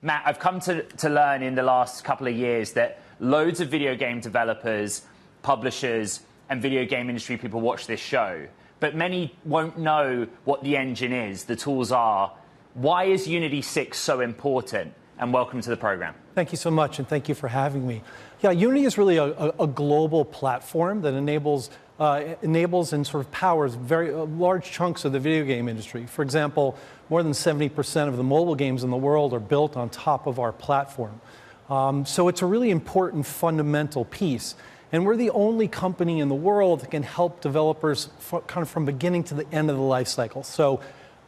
Matt, I've come to learn in the last couple of years that loads of video game developers, publishers, and video game industry people watch this show, but many won't know what the engine is, the tools are. Why is Unity 6 so important? And welcome to the program. Thank you so much, and thank you for having me. Yeah, Unity is really a global platform that enables and sort of powers very large chunks of the video game industry. For example, more than 70% of the mobile games in the world are built on top of our platform. So it's a really important fundamental piece. And we're the only company in the world that can help developers kind of from beginning to the end of the life cycle. So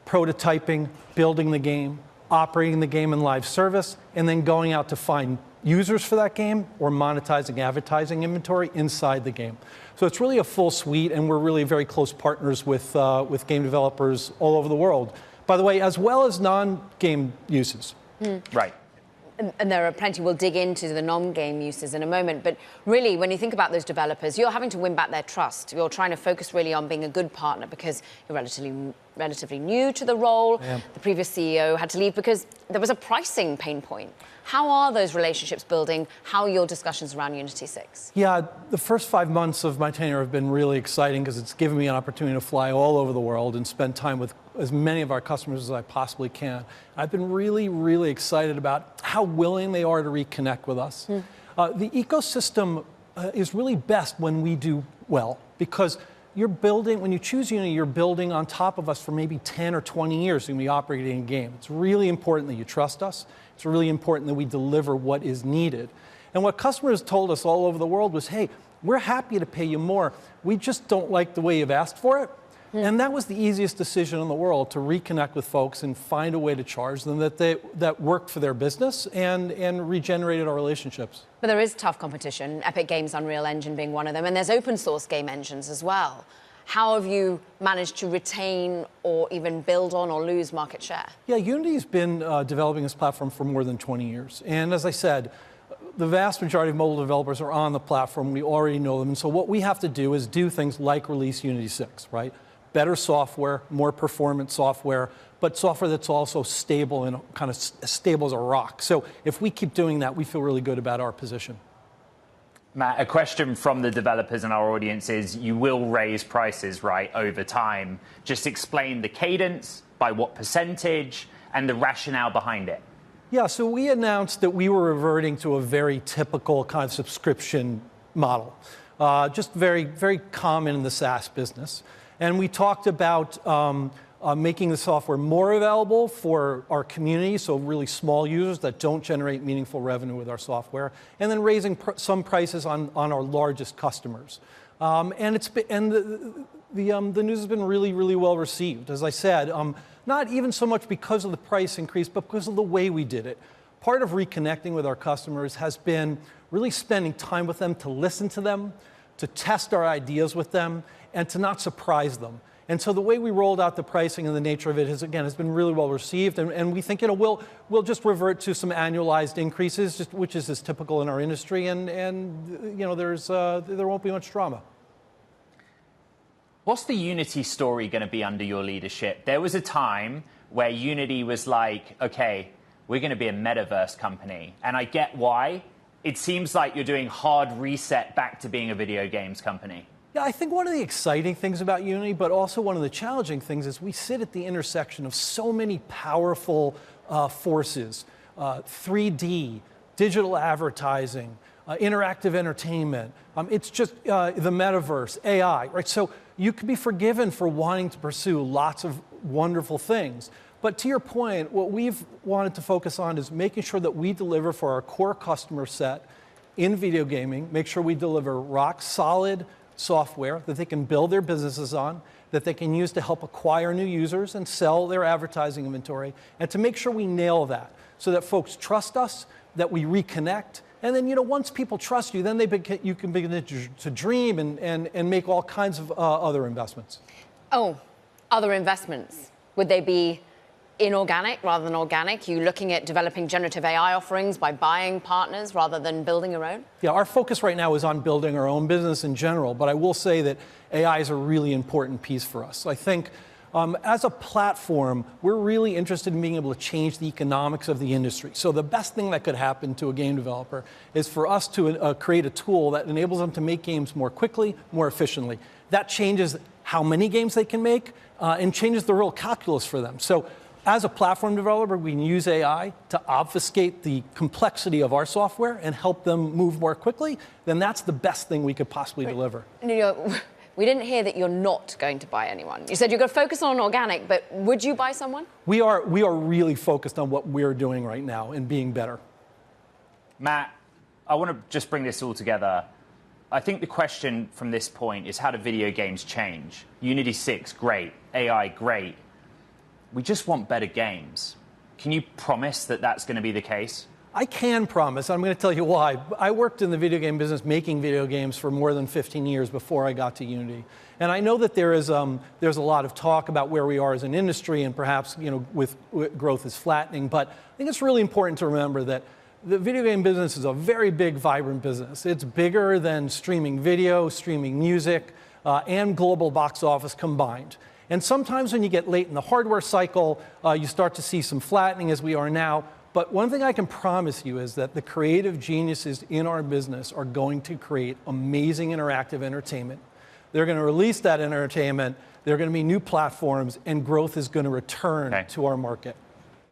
prototyping, building the game, operating the game in live service, and then going out to find users for that game or monetizing advertising inventory inside the game. So it's really a full suite, and we're really very close partners with game developers all over the world. By the way, as well as non-game uses. Right. And there are plenty. We'll dig into the non-game uses in a moment. But really, when you think about those developers, you're having to win back their trust. You're trying to focus really on being a good partner because you're relatively new to the role. The previous CEO had to leave because there was a pricing pain point. How are those relationships building? How are your discussions around Unity 6? Yeah, the first 5 months of my tenure have been really exciting because it's given me an opportunity to fly all over the world and spend time with as many of our customers as I possibly can. I've been really, really excited about how willing they are to reconnect with us. The ecosystem is really best when we do well, because you're building, when you choose Unity, you're building on top of us for maybe 10 or 20 years when we operating a game. It's really important that you trust us. It's really important that we deliver what is needed. And what customers told us all over the world was, hey, we're happy to pay you more. We just don't like the way you've asked for it. And that was the easiest decision in the world, to reconnect with folks and find a way to charge them that worked for their business and regenerated our relationships. But there is tough competition, Epic Games' Unreal Engine being one of them, and there's open source game engines as well. How have you managed to retain or even build on or lose market share? Yeah, Unity's been developing this platform for more than 20 years. And as I said, the vast majority of mobile developers are on the platform. We already know them. And so what we have to do is do things like release Unity 6, right? Better software, more performant software, but software that's also stable and kind of stable as a rock. So if we keep doing that, we feel really good about our position. Matt, a question from the developers and our audience is, you will raise prices, right, over time. Just explain the cadence, by what percentage, and the rationale behind it. Yeah, so we announced that we were reverting to a very typical kind of subscription model, just very, very common in the SaaS business. And we talked about making the software more available for our community, so really small users that don't generate meaningful revenue with our software, and then raising some prices on our largest customers. And the news has been really, really well received. As I said, not even so much because of the price increase, but because of the way we did it. Part of reconnecting with our customers has been really spending time with them, to listen to them, to test our ideas with them, and to not surprise them. And so the way we rolled out the pricing and the nature of it has been really well received. And we think we'll just revert to some annualized increases, which is as typical in our industry. And there won't be much drama. What's the Unity story going to be under your leadership? There was a time where Unity was like, okay, we're going to be a metaverse company. And I get why. It seems like you're doing hard reset back to being a video games company. Yeah, I think one of the exciting things about Unity, but also one of the challenging things, is we sit at the intersection of so many powerful forces. 3D, digital advertising, interactive entertainment. It's just the metaverse, AI, right? So you can be forgiven for wanting to pursue lots of wonderful things. But to your point, what we've wanted to focus on is making sure that we deliver for our core customer set in video gaming, make sure we deliver rock solid software that they can build their businesses on, that they can use to help acquire new users and sell their advertising inventory, and to make sure we nail that so that folks trust us, that we reconnect. And then, once people trust you, then you can begin to dream and make all kinds of other investments. Oh, other investments. Would they be inorganic rather than organic? You looking at developing generative AI offerings by buying partners rather than building your own? Yeah, our focus right now is on building our own business in general, but I will say that AI is a really important piece for us. I think As a platform, we're really interested in being able to change the economics of the industry. So the best thing that could happen to a game developer is for us to create a tool that enables them to make games more quickly, more efficiently. That changes how many games they can make and changes the real calculus for them. So as a platform developer, we can use AI to obfuscate the complexity of our software and help them move more quickly. Then that's the best thing we could possibly deliver. We didn't hear that you're not going to buy anyone. You said you're going to focus on organic, but would you buy someone? We are really focused on what we're doing right now and being better. Matt, I want to just bring this all together. I think the question from this point is, how do video games change? Unity 6, great. AI, great. We just want better games. Can you promise that that's going to be the case? I can promise. I'm going to tell you why. I worked in the video game business making video games for more than 15 years before I got to Unity. And I know that there's a lot of talk about where we are as an industry and perhaps with growth is flattening. But I think it's really important to remember that the video game business is a very big, vibrant business. It's bigger than streaming video, streaming music, and global box office combined. And sometimes when you get late in the hardware cycle, you start to see some flattening as we are now. But one thing I can promise you is that the creative geniuses in our business are going to create amazing interactive entertainment. They're going to release that entertainment. There are going to be new platforms, and growth is going to return to our market.